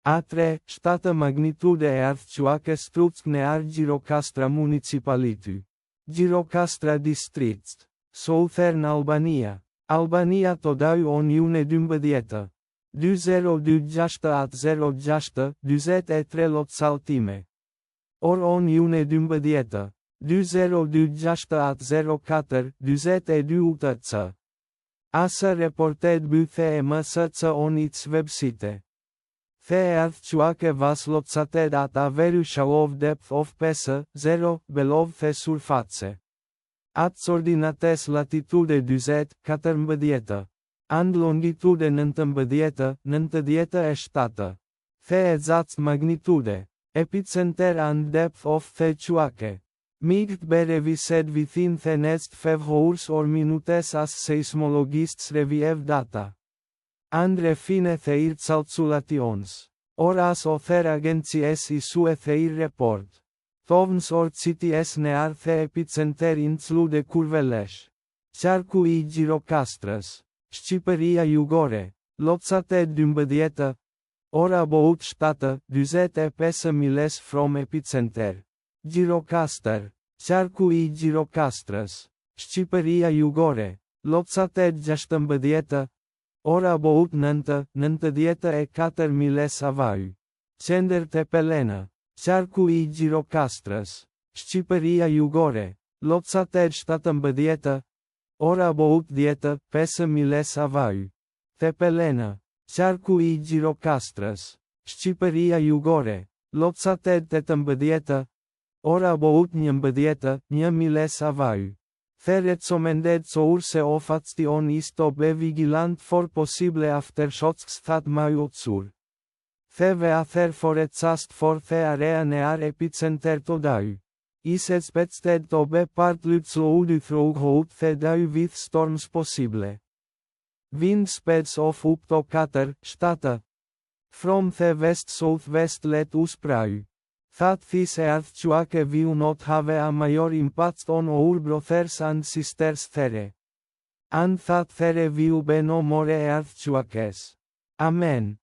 A3, 7 magnitude e earthquake struck në Gjirokastra municipality. Gjirokastra district. Southern Albania. Albania të dau on june 12. 2026-06, 23 lot saltime. Or on june 12. 2026-04, 22 utc. Asë reported bythe e mësëc on its website. The earthquake was located at a very shallow depth of 5.0 below the surface. At coordinates latitude 20-14 and longitude 19-97. The exact magnitude, epicenter and depth of the quake might be revised within the next 5 hours or minutes as seismologists review data and refine their calculations, or as other agencies issue their report. Thovns or cities near the epicenter include Kurvelesh, Qarku I Gjirokastras, Shqipëria Jugore, located 12, or about 7-25 miles from epicenter. Gjirokastër, Qarku I Gjirokastras, Shqipëria Jugore, located 16, or about 9-94 miles away. Qendër Tepelena, Qarku I Gjirokastras, Shqipëria Jugore, located 17, or about 10-5 miles away. Tepelena, Qarku I Gjirokastras, Shqipëria Jugore, located 18, or about 11 miles away. The recommended source of action is to be vigilant for possible aftershocks that may occur. The weather forecast for the area near epicenter today is expected to be partly cloudy throughout the day with storms possible. Wind speeds of up to 4-7 from the west-southwest. Let us pray that this earthquake will not have a major impact on our brothers and sisters there, and that there will be no more earthquakes. Amen.